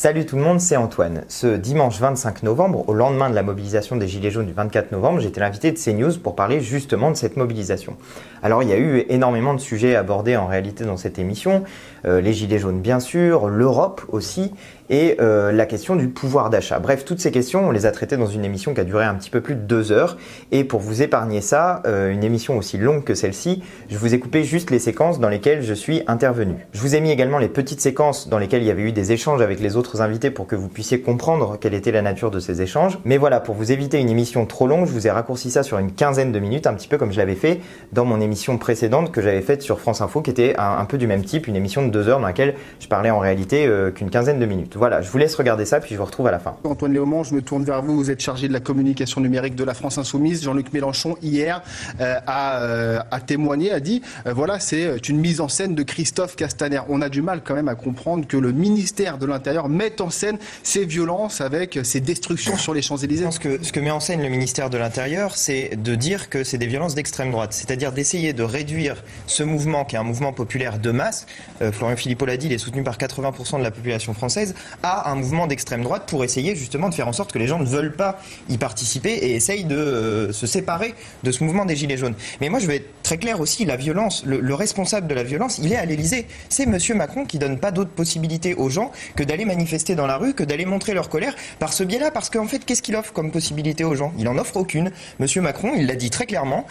Salut tout le monde, c'est Antoine. Ce dimanche 25 novembre, au lendemain de la mobilisation des Gilets jaunes du 24 novembre, j'étais l'invité de CNews pour parler justement de cette mobilisation. Alors il y a eu énormément de sujets abordés en réalité dans cette émission, les Gilets jaunes bien sûr, l'Europe aussi, et la question du pouvoir d'achat. Bref, toutes ces questions, on les a traitées dans une émission qui a duré un petit peu plus de 2 heures, et pour vous épargner ça, une émission aussi longue que celle-ci, je vous ai coupé juste les séquences dans lesquelles je suis intervenu. Je vous ai mis également les petites séquences dans lesquelles il y avait eu des échanges avec les autres invités pour que vous puissiez comprendre quelle était la nature de ces échanges. Mais voilà, pour vous éviter une émission trop longue, je vous ai raccourci ça sur une quinzaine de minutes, un petit peu comme je l'avais fait dans mon émission précédente que j'avais faite sur France Info, qui était un peu du même type, une émission de 2 heures dans laquelle je parlais en réalité qu'une quinzaine de minutes. Voilà, je vous laisse regarder ça, puis je vous retrouve à la fin. Antoine Léaumont, je me tourne vers vous. Vous êtes chargé de la communication numérique de la France Insoumise. Jean-Luc Mélenchon, hier, a témoigné, a dit voilà, c'est une mise en scène de Christophe Castaner. On a du mal quand même à comprendre que le ministère de l'Intérieur mette en scène ces violences avec ces destructions sur les Champs-Élysées. Je pense que ce que met en scène le ministère de l'Intérieur, c'est de dire que c'est des violences d'extrême droite. C'est-à-dire d'essayer de réduire ce mouvement, qui est un mouvement populaire de masse, Florian Philippot l'a dit, il est soutenu par 80% de la population française, à un mouvement d'extrême droite pour essayer justement de faire en sorte que les gens ne veulent pas y participer et essayent de se séparer de ce mouvement des Gilets jaunes. Mais moi je vais être très clair aussi, la violence, le responsable de la violence, il est à l'Élysée. C'est Monsieur Macron qui donne pas d'autre possibilité aux gens que d'aller manifester dans la rue, que d'aller montrer leur colère par ce biais-là. Parce qu'en fait, qu'est-ce qu'il offre comme possibilité aux gens? Il en offre aucune. Monsieur Macron, il l'a dit très clairement,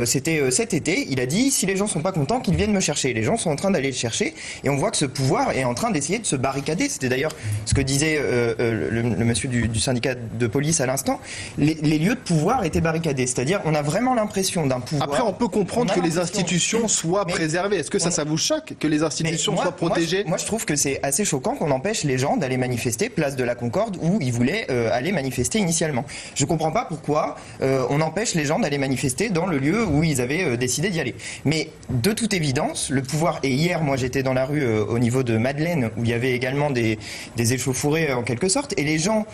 c'était cet été, il a dit si les gens sont pas contents, qu'ils viennent me chercher. Les gens sont en train d'aller le chercher et on voit que ce pouvoir est en train d'essayer de se barricader. C'était d'ailleurs ce que disait le monsieur du syndicat de police à l'instant. Les lieux de pouvoir étaient barricadés. C'est-à-dire, on a vraiment l'impression d'un pouvoir. Après, on peut comprendre que les institutions soient préservées. Est-ce que ça vous choque que les institutions soient protégées? Moi, je trouve que c'est assez choquant qu'on empêche les gens d'aller manifester place de la Concorde où ils voulaient aller manifester initialement. Je ne comprends pas pourquoi on empêche les gens d'aller manifester dans le lieu où ils avaient décidé d'y aller. Mais de toute évidence, le pouvoir, et hier, moi j'étais dans la rue au niveau de Madeleine où il y avait également des échauffourées en quelque sorte, et les gens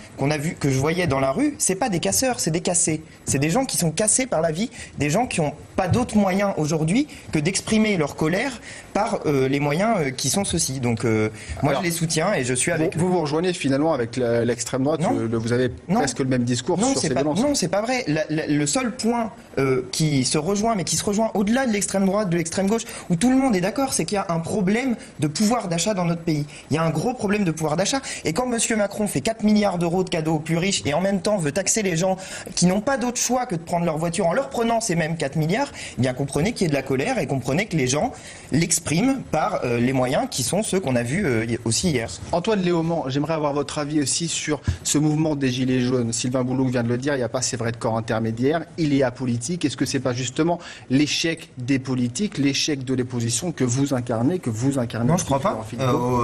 que je voyais dans la rue, c'est pas des casseurs, c'est des cassés. C'est des gens qui sont cassés par la vie, des gens qui n'ont pas d'autres moyens aujourd'hui que d'exprimer leur colère par les moyens qui sont ceux-ci. Donc moi je les soutiens et je suis avec eux. Vous rejoignez finalement avec l'extrême droite, vous avez presque le même discours sur ces violences. Non, c'est pas vrai. Le seul point qui se rejoint, mais qui se rejoint au-delà de l'extrême droite, de l'extrême gauche, où tout le monde est d'accord, c'est qu'il y a un problème de pouvoir d'achat dans notre pays. Il y a un gros problème de pouvoir d'achat. Et quand M. Macron fait 4 milliards d'euros de cadeaux aux plus riches et en même temps veut taxer les gens qui n'ont pas d'autre choix que de prendre leur voiture en leur prenant ces mêmes 4 milliards, eh bien comprenez qu'il y ait de la colère et comprenez que les gens l'expriment par les moyens qui sont ceux qu'on a vus aussi hier. Antoine Léaumont, j'aimerais avoir votre avis aussi sur ce mouvement des Gilets jaunes. Sylvain Bouloux vient de le dire, il n'y a pas, c'est vrai, de corps intermédiaire, il est apolitique. Est-ce que c'est pas justement l'échec des politiques, l'échec de l'opposition que vous incarnez Non, je crois pas.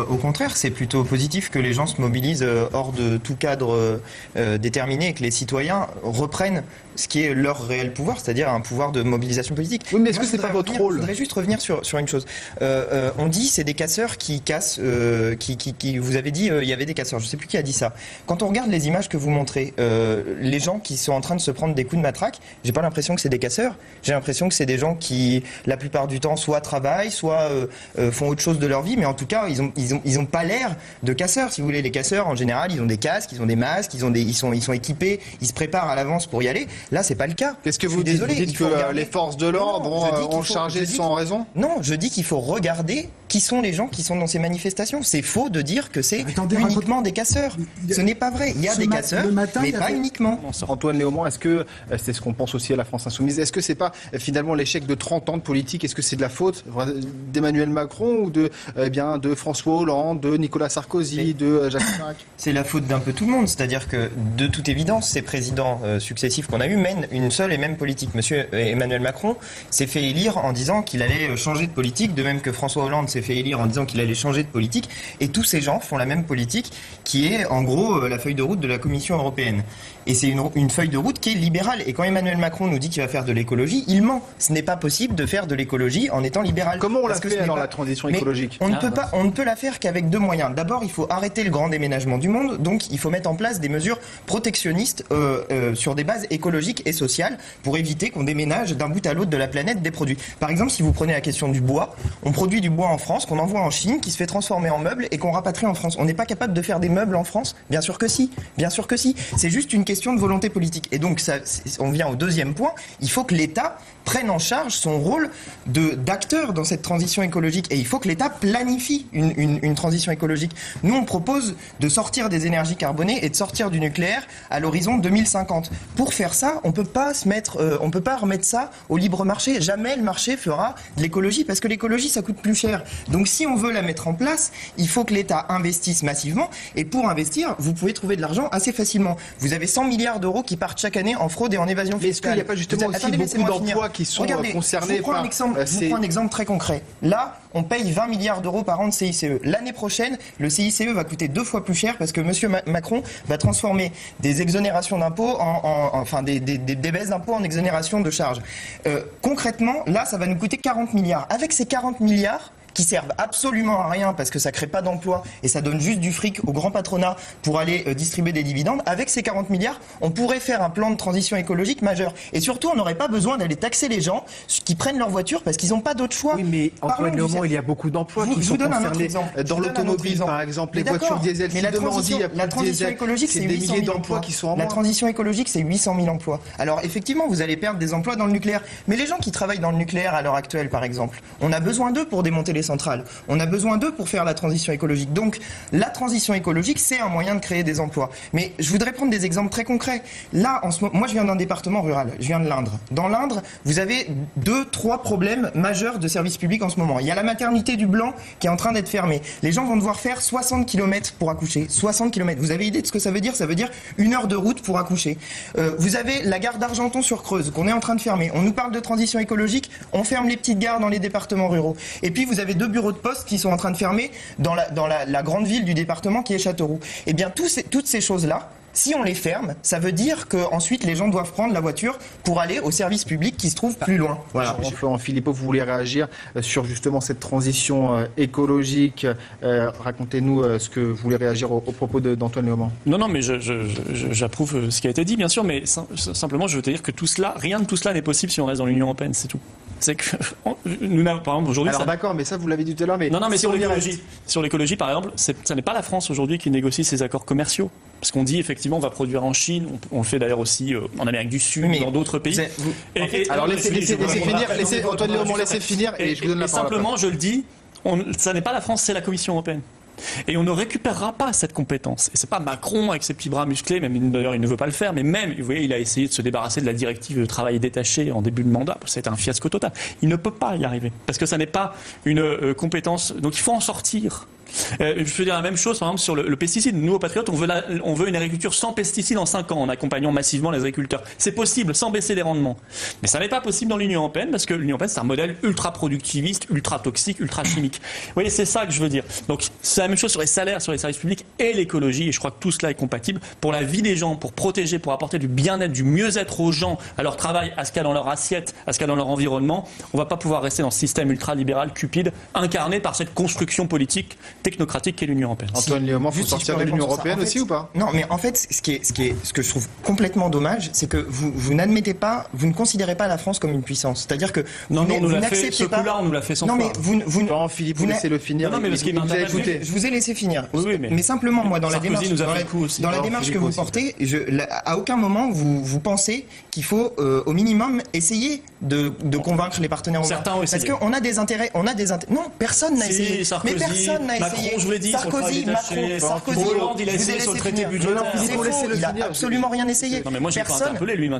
Au contraire, c'est plutôt positif que les gens se mobilisent hors de tout cadre déterminé et que les citoyens reprennent ce qui est leur réel pouvoir, c'est-à-dire un pouvoir de mobilisation politique. Oui, mais est-ce que c'est pas votre rôle? Je voudrais juste revenir sur une chose. On dit c'est des casseurs qui cassent, vous avez dit il y avait des casseurs, je sais plus qui a dit ça. Quand on regarde les images que vous montrez, les gens qui sont en train de se prendre des coups de matraque, j'ai pas l'impression que c'est des casseurs, j'ai l'impression que c'est des gens qui, la plupart du temps, soit travaillent, soit font autre chose de leur vie, mais en tout cas, ils ont pas l'air de casseurs, si vous voulez. Les casseurs, en général, ils ont des casques, ils ont des masques, ils sont équipés, ils se préparent à l'avance pour y aller. Là, c'est pas le cas. Qu'est-ce que vous dites? Vous dites que les forces de l'ordre ont chargé sans raison? Non, je dis qu'il faut regarder qui sont les gens qui sont dans ces manifestations. C'est faux de dire que c'est uniquement des casseurs. Ce n'est pas vrai. Il y a des casseurs, mais pas uniquement. Antoine Léaumont, est-ce que, c'est ce qu'on pense aussi à la France Insoumise, est-ce que c'est pas finalement l'échec de 30 ans de politique? Est-ce que c'est de la faute d'Emmanuel Macron ou de François Hollande, de Nicolas Sarkozy, de Jacques Chirac? C'est la faute d'un peu tout le monde. C'est-à-dire que, de toute évidence, ces présidents successifs qu'on a eus mènent une seule et même politique. Monsieur Emmanuel Macron s'est fait élire en disant qu'il allait changer de politique, de même que François Hollande s'est fait élire en disant qu'il allait changer de politique. Et tous ces gens font la même politique qui est, en gros, la feuille de route de la Commission européenne. Et c'est une feuille de route qui est libérale. Et quand Emmanuel Macron nous dit qu'il va faire de l'écologie, il ment. Ce n'est pas possible de faire de l'écologie en étant libéral. Comment on l'a fait alors, la transition écologique? On ne peut la faire qu'avec deux moyens. D'abord, il faut arrêter le grand déménagement du monde. Donc, il faut mettre en place des mesures protectionnistes sur des bases écologiques et sociales pour éviter qu'on déménage d'un bout à l'autre de la planète planète des produits. Par exemple, si vous prenez la question du bois, on produit du bois en France, qu'on envoie en Chine, qui se fait transformer en meubles et qu'on rapatrie en France. On n'est pas capable de faire des meubles en France? Bien sûr que si. Bien sûr que si. C'est juste une question de volonté politique. Et donc, on vient au deuxième point. Il faut que l'État prenne en charge son rôle d'acteur dans cette transition écologique. Et il faut que l'État planifie une transition écologique. Nous, on propose de sortir des énergies carbonées et de sortir du nucléaire à l'horizon 2050. Pour faire ça, on peut pas remettre ça au libre marché. Jamais le marché fera de l'écologie parce que l'écologie, ça coûte plus cher. Donc, si on veut la mettre en place, il faut que l'État investisse massivement. Et pour investir, vous pouvez trouver de l'argent assez facilement. Vous avez 100 milliards d'euros qui partent chaque année en fraude et en évasion fiscale. Est-ce qu'il n'y a pas justement aussi beaucoup d'emplois qui sont concernés? Je vous prends un exemple très concret. Là, on paye 20 milliards d'euros par an de CICE. L'année prochaine, le CICE va coûter 2 fois plus cher parce que M. Macron va transformer des exonérations d'impôts des baisses d'impôts en exonérations de charges. Concrètement, là, ça va nous coûter 40 milliards. Avec ces 40 milliards, qui servent absolument à rien parce que ça crée pas d'emploi et ça donne juste du fric au grand patronat pour aller distribuer des dividendes. Avec ces 40 milliards, on pourrait faire un plan de transition écologique majeur. Et surtout, on n'aurait pas besoin d'aller taxer les gens qui prennent leur voiture parce qu'ils n'ont pas d'autre choix. Oui, mais Antoine Léaumont, il y a beaucoup d'emplois qui sont concernés. Dans l'automobile, par exemple, les voitures diesel. Mais la transition écologique, c'est 800 000 emplois qui sont en moins. La transition écologique, c'est 800 000 emplois. Alors effectivement, vous allez perdre des emplois dans le nucléaire. Mais les gens qui travaillent dans le nucléaire à l'heure actuelle, par exemple, on a besoin d'eux pour démonter les centrales. On a besoin d'eux pour faire la transition écologique. Donc, la transition écologique, c'est un moyen de créer des emplois. Mais je voudrais prendre des exemples très concrets. Là, en ce moment, moi, je viens d'un département rural. Je viens de l'Indre. Dans l'Indre, vous avez 2-3 problèmes majeurs de services publics en ce moment. Il y a la maternité du Blanc qui est en train d'être fermée. Les gens vont devoir faire 60 km pour accoucher. 60 km. Vous avez idée de ce que ça veut dire? Ça veut dire 1 heure de route pour accoucher. Vous avez la gare d'Argenton-sur-Creuse qu'on est en train de fermer. On nous parle de transition écologique. On ferme les petites gares dans les départements ruraux. Et puis, vous avez 2 bureaux de poste qui sont en train de fermer dans la grande ville du département qui est Châteauroux. Eh bien, toutes ces choses-là, si on les ferme, ça veut dire qu'ensuite les gens doivent prendre la voiture pour aller au service public qui se trouve plus loin. Voilà. Jean Philippot, vous voulez réagir sur justement cette transition écologique. Racontez-nous ce que vous voulez réagir au propos d'Antoine Léaumont. Non, mais j'approuve ce qui a été dit, bien sûr, mais simplement, je veux te dire que rien de tout cela n'est possible si on reste dans l'Union européenne, c'est tout. C'est que nous n'avons, par exemple, aujourd'hui. Alors d'accord, mais ça vous l'avez dit tout à l'heure. Mais non, mais si sur l'écologie, par exemple, ça n'est pas la France aujourd'hui qui négocie ces accords commerciaux. Parce qu'on dit effectivement on va produire en Chine, on le fait d'ailleurs aussi en Amérique du Sud, dans d'autres pays. Alors laissez finir, Antoine Léaumont, laissez finir et je vous donne la parole. Simplement, je le dis, ça n'est pas la France, c'est la Commission européenne. Et on ne récupérera pas cette compétence. Et c'est pas Macron avec ses petits bras musclés, même d'ailleurs il ne veut pas le faire, mais même, vous voyez, il a essayé de se débarrasser de la directive de travail détaché en début de mandat. C'est un fiasco total. Il ne peut pas y arriver. Parce que ça n'est pas une compétence. Donc il faut en sortir. Je peux dire la même chose, par exemple, sur le pesticide. Nous, aux Patriotes, on veut une agriculture sans pesticides en 5 ans, en accompagnant massivement les agriculteurs. C'est possible, sans baisser les rendements. Mais ça n'est pas possible dans l'Union européenne, parce que l'Union européenne, c'est un modèle ultra-productiviste, ultra-toxique, ultra-chimique. Vous voyez, c'est ça que je veux dire. Donc, c'est la même chose sur les salaires, sur les services publics et l'écologie, et je crois que tout cela est compatible pour la vie des gens, pour protéger, pour apporter du bien-être, du mieux-être aux gens, à leur travail, à ce qu'il y a dans leur assiette, à ce qu'il y a dans leur environnement. On ne va pas pouvoir rester dans ce système ultra-libéral, cupide, incarné par cette construction politique technocratique qu'est l'Union européenne. Antoine Léaumont, il faut sortir de l'Union européenne aussi ou pas? Non, mais en fait, ce que je trouve complètement dommage, c'est que vous n'admettez pas, vous ne considérez pas la France comme une puissance. C'est-à-dire que vous n'acceptez pas. On nous l'a fait 100 fois. Non, mais Philippe, vous laissez le finir. Non, mais ce qui m'intéresse, je vous ai laissé finir. Oui, mais simplement, moi, dans la démarche que vous portez, à aucun moment vous pensez qu'il faut au minimum essayer de convaincre les partenaires européens. Certains ont essayé. Parce qu'on a des intérêts. Non, personne n'a essayé. Mais personne n'a essayé. Macron, je vous l'ai dit, Sarkozy, Hollande, il a essayé sur le traité budgétaire. Il n'a absolument rien essayé. Non, mais moi, j'ai pas interpellé, lui,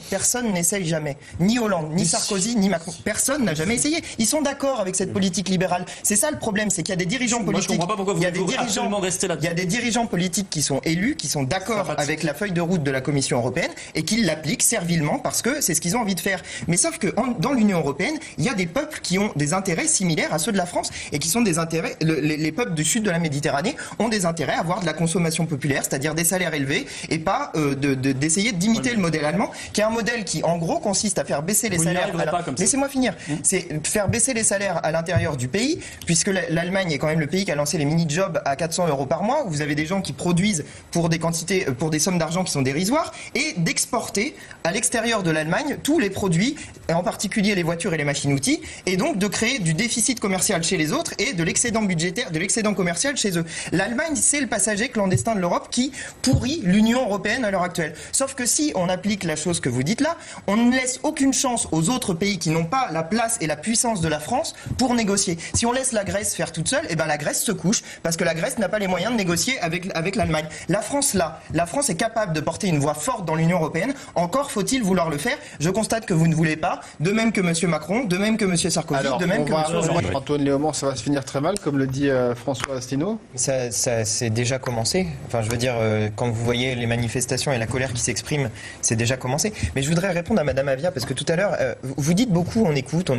personne n'essaye jamais. Ni Hollande, ni Sarkozy, ni Macron. Personne n'a jamais essayé. Ils sont d'accord avec cette politique libérale. C'est ça le problème, c'est qu'il y a des dirigeants politiques. Moi, je comprends pas pourquoi vous voulez absolument rester là-dessus. Il y a des dirigeants politiques qui sont élus, qui sont d'accord avec la feuille de route de la Commission européenne et qui l'appliquent servilement parce que c'est ce qu'ils ont envie de faire. Mais sauf que dans l'Union européenne, il y a des peuples qui ont des intérêts similaires à ceux de la France et qui sont des intérêts. Les les peuples du sud de la Méditerranée ont des intérêts à avoir de la consommation populaire, c'est-à-dire des salaires élevés, et pas d'essayer d'imiter le modèle allemand, qui est un modèle qui, en gros, consiste à faire baisser les salaires. Laissez-moi finir. C'est faire baisser les salaires à l'intérieur du pays, puisque l'Allemagne est quand même le pays qui a lancé les mini-jobs à 400 € par mois, où vous avez des gens qui produisent pour des quantités, pour des sommes d'argent qui sont dérisoires, et d'exporter à l'extérieur de l'Allemagne tous les produits, en particulier les voitures et les machines-outils, et donc de créer du déficit commercial chez les autres et de l'excédent budgétaire, de l'excédent commercial chez eux. L'Allemagne, c'est le passager clandestin de l'Europe qui pourrit l'Union européenne à l'heure actuelle. Sauf que si on applique la chose que vous dites là, on ne laisse aucune chance aux autres pays qui n'ont pas la place et la puissance de la France pour négocier. Si on laisse la Grèce faire toute seule, eh ben la Grèce se couche parce que la Grèce n'a pas les moyens de négocier avec l'Allemagne. La France est capable de porter une voix forte dans l'Union européenne. Encore faut-il vouloir le faire. Je constate que vous ne voulez pas, de même que M. Macron, de même que M. Sarkozy, de même que M. Hollande. Antoine Léaumont, ça va se finir très mal, comme le dit François Asselineau. Ça c'est déjà commencé. Enfin, je veux dire, quand vous voyez les manifestations et la colère qui s'exprime, c'est déjà commencé. Mais je voudrais répondre à Madame Avia, parce que tout à l'heure, vous dites beaucoup, on écoute.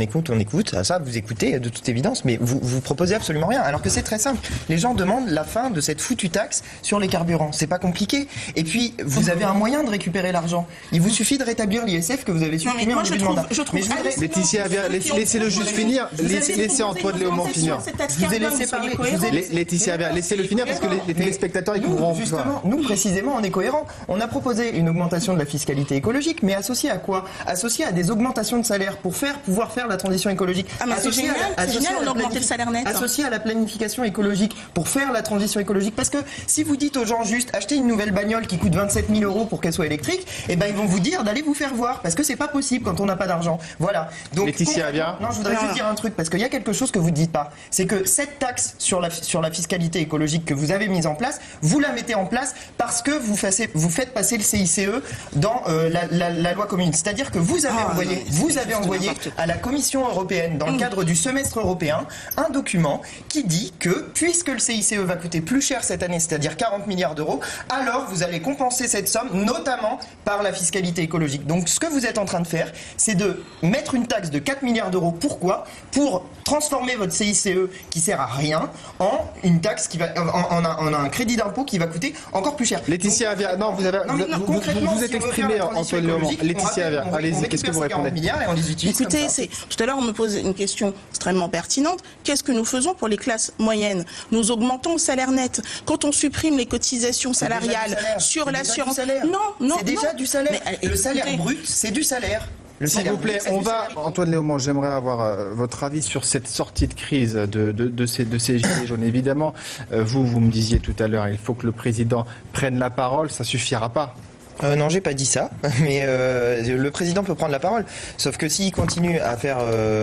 Ça, vous écoutez de toute évidence, mais vous proposez absolument rien. Alors que c'est très simple. Les gens demandent la fin de cette foutue taxe sur les carburants. C'est pas compliqué. Et puis, vous avez un moyen de récupérer l'argent. Il vous suffit de rétablir l'ISF que vous avez supprimé en début de mandat. Laetitia, laissez-le juste finir. Laissez Antoine Léaumont finir. Je vous ai laissé parler. Laetitia, laissez-le finir parce que les téléspectateurs ils comprendront. Justement, nous précisément, on est cohérents. On a proposé une augmentation de la fiscalité écologique, mais associée à quoi? Associée à des augmentations de salaire pour pouvoir faire la transition écologique. Ah mais c'est génial, on a augmenté le salaire net. Associée à la planification écologique pour faire la transition écologique. Parce que si vous dites aux gens juste achetez une nouvelle bagnole qui coûte 27 000 € pour qu'elle soit électrique, eh ben ils vont vous dire d'aller vous faire voir parce que c'est pas possible quand on n'a pas d'argent. Voilà. Donc Laetitia Avia. Non, je voudrais juste dire un truc parce qu'il y a quelque chose que vous ne dites pas. C'est que cette taxe sur la fiscalité écologique que vous avez mise en place, vous la mettez en place parce que vous faites passer le CICE dans la loi commune. C'est-à-dire que vous avez envoyé à la Commission européenne dans le cadre du semestre européen un document qui dit que puisque le CICE va coûter plus cher cette année, c'est-à-dire 40 milliards d'euros, alors vous allez compenser cette somme, notamment par la fiscalité écologique. Donc ce que vous êtes en train de faire, c'est de mettre une taxe de 4 milliards d'euros. Pourquoi? Pour transformer votre CICE qui sert à rien en une taxe qui va en un crédit d'impôt qui va coûter encore plus cher. Laetitia Avia, non, vous êtes exprimé, Antoine Léaumont. Laetitia Avia, allez-y, qu'est-ce que vous répondez? Écoutez, tout à l'heure on me pose une question extrêmement pertinente. Qu'est-ce que nous faisons pour les classes moyennes? Nous augmentons le salaire net. Quand on supprime les cotisations salariales sur l'assurance, non, c'est déjà du salaire. Le salaire brut, c'est du salaire. S'il vous plaît, Antoine Léaumont, j'aimerais avoir votre avis sur cette sortie de crise de ces gilets jaunes. Évidemment, vous me disiez tout à l'heure, il faut que le président prenne la parole, ça suffira pas. Non, j'ai pas dit ça, mais le président peut prendre la parole. Sauf que s'il continue à faire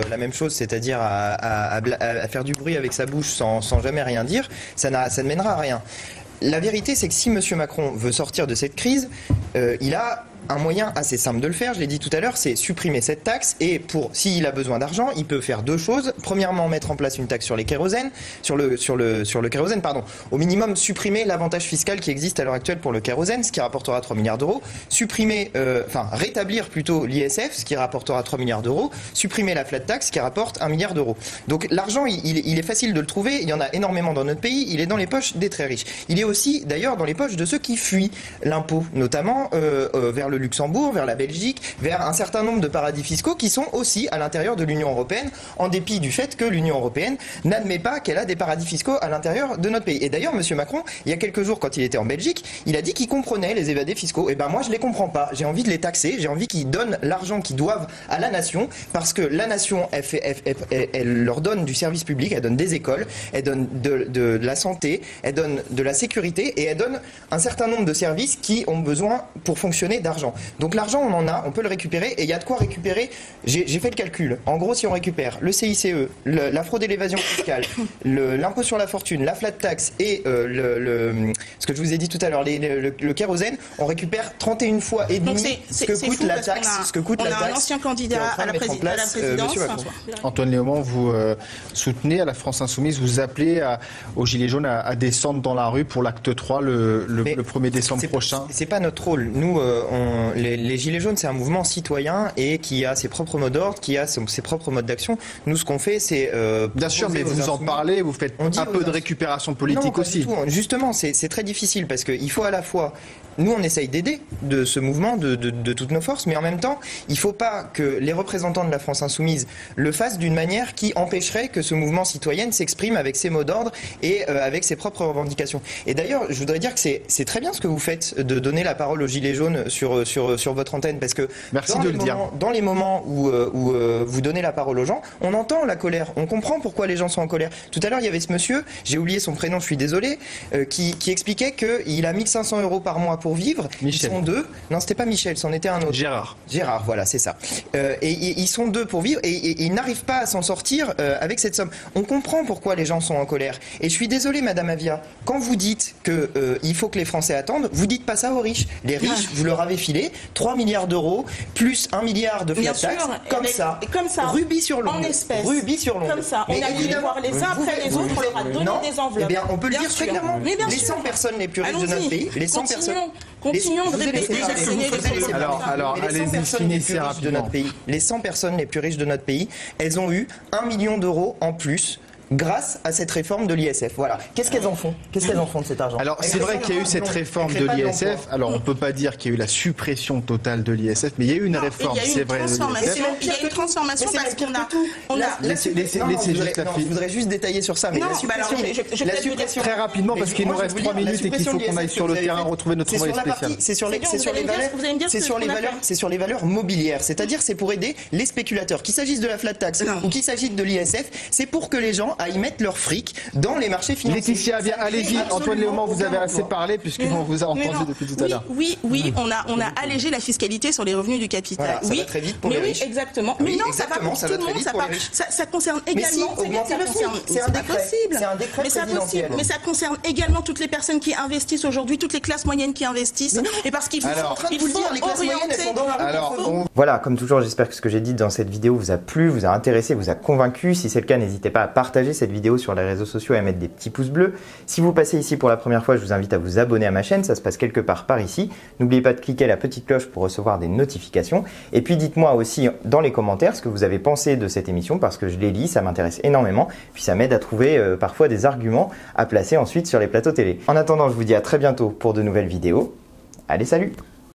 la même chose, c'est-à-dire à faire du bruit avec sa bouche sans jamais rien dire, ça ne mènera à rien. La vérité, c'est que si M. Macron veut sortir de cette crise, il a un moyen assez simple de le faire, je l'ai dit tout à l'heure, c'est supprimer cette taxe et s'il a besoin d'argent, il peut faire deux choses. Premièrement, mettre en place une taxe sur les kérosènes, sur le kérosène, pardon. Au minimum, supprimer l'avantage fiscal qui existe à l'heure actuelle pour le kérosène, ce qui rapportera 3 milliards d'euros. Rétablir plutôt l'ISF, ce qui rapportera 3 milliards d'euros. Supprimer la flat tax, qui rapporte 1 milliard d'euros. Donc l'argent, il est facile de le trouver. Il y en a énormément dans notre pays. Il est dans les poches des très riches. Il est aussi, d'ailleurs, dans les poches de ceux qui fuient l'impôt, notamment vers le Luxembourg, vers la Belgique, vers un certain nombre de paradis fiscaux qui sont aussi à l'intérieur de l'Union européenne, en dépit du fait que l'Union européenne n'admet pas qu'elle a des paradis fiscaux à l'intérieur de notre pays. Et d'ailleurs, M. Macron, il y a quelques jours, quand il était en Belgique, il a dit qu'il comprenait les évadés fiscaux. Et ben moi, je les comprends pas. J'ai envie de les taxer. J'ai envie qu'ils donnent l'argent qu'ils doivent à la nation, parce que la nation, elle leur donne du service public, elle donne des écoles, elle donne de la santé, elle donne de la sécurité et elle donne un certain nombre de services qui ont besoin pour fonctionner d'argent. Donc l'argent, on en a, on peut le récupérer et il y a de quoi récupérer. J'ai fait le calcul. En gros, si on récupère le CICE, la fraude et l'évasion fiscale, l'impôt sur la fortune, la flat tax et ce que je vous ai dit tout à l'heure, le kérosène, on récupère 31 fois et demi ce que coûte la taxe. On a un ancien candidat à la présidence. Antoine Léaumont, vous soutenez à la France Insoumise, vous appelez aux Gilets jaunes à descendre dans la rue pour l'acte 3 le 1er décembre prochain. C'est pas notre rôle. Nous, les Gilets jaunes, c'est un mouvement citoyen et qui a ses propres mots d'ordre, qui a ses propres modes d'action. Nous, ce qu'on fait, c'est... Bien sûr, mais vous en parlez, vous faites un peu de récupération politique non, aussi. Justement, c'est très difficile parce qu'il faut à la fois... Nous, on essaye d'aider de ce mouvement de toutes nos forces, mais en même temps, il ne faut pas que les représentants de la France insoumise le fassent d'une manière qui empêcherait que ce mouvement citoyen s'exprime avec ses mots d'ordre et avec ses propres revendications. Et d'ailleurs, je voudrais dire que c'est très bien ce que vous faites de donner la parole aux Gilets jaunes sur votre antenne, parce que dans les moments où vous donnez la parole aux gens, on entend la colère, on comprend pourquoi les gens sont en colère. Tout à l'heure, il y avait ce monsieur, j'ai oublié son prénom, je suis désolé, qui expliquait qu'il a 1500 € par mois pour vivre. Michel. Ils sont deux. Non, c'était pas Michel, c'en était un autre. Gérard, voilà, c'est ça. Et ils sont deux pour vivre et ils n'arrivent pas à s'en sortir avec cette somme. On comprend pourquoi les gens sont en colère. Et je suis désolé, Madame Avia, quand vous dites que il faut que les Français attendent, vous dites pas ça aux riches. Les riches, vous leur avez filé 3 milliards d'euros plus 1 milliard de flat tax, comme ça, rubis sur l'ongle. En espèces. Rubis sur l'ongle. Comme ça, on a dû voir les uns après les autres, on leur a donné des enveloppes. Eh bien, on peut le dire très clairement. Mais bien les 100 personnes les plus riches de notre pays, les 100 personnes... Continuons de répéter. Alors, allez-y, finissez rapidement. De notre pays, les 100 personnes les plus riches de notre pays, elles ont eu 1 million d'euros en plus grâce à cette réforme de l'ISF. Voilà. Qu'est-ce qu'elles en font? Qu'est-ce qu'elles en font de cet argent? Alors, c'est vrai qu'il y a eu cette réforme de l'ISF. Alors, on ne peut pas dire qu'il y a eu la suppression totale de l'ISF, mais il y a eu une réforme, c'est vrai, de l'ISF. Il y a eu une transformation parce qu'on a... Je voudrais juste détailler sur ça. Mais la suppression... Très rapidement, parce qu'il nous reste 3 minutes et qu'il faut qu'on aille sur le terrain retrouver notre envoyé spécial. C'est sur les valeurs mobilières. C'est-à-dire, c'est pour aider les spéculateurs. Qu'il s'agisse de la flat tax ou qu'il s'agisse de l'ISF, c'est pour que les gens aillent mettre leur fric dans les marchés financiers. Laetitia, allez-y. Antoine Léaumont, vous avez assez parlé puisqu'on vous a entendu depuis tout à l'heure. Oui, on a allégé la fiscalité sur les revenus du capital. Ça va très vite pour les riches. Oui, exactement. Mais non, ça va pour tout le monde. Ça concerne également... C'est un décret présidentiel. Mais ça concerne également toutes les personnes qui investissent aujourd'hui, toutes les classes moyennes qui investissent. Et parce qu'il faut orienter... Voilà, comme toujours, j'espère que ce que j'ai dit dans cette vidéo vous a plu, vous a intéressé, vous a convaincu. Si c'est le cas, n'hésitez pas à partager cette vidéo sur les réseaux sociaux et à mettre des petits pouces bleus. Si vous passez ici pour la première fois, je vous invite à vous abonner à ma chaîne, ça se passe quelque part par ici. N'oubliez pas de cliquer la petite cloche pour recevoir des notifications. Et puis dites-moi aussi dans les commentaires ce que vous avez pensé de cette émission, parce que je les lis, ça m'intéresse énormément. Puis ça m'aide à trouver parfois des arguments à placer ensuite sur les plateaux télé. En attendant, je vous dis à très bientôt pour de nouvelles vidéos. Allez, salut!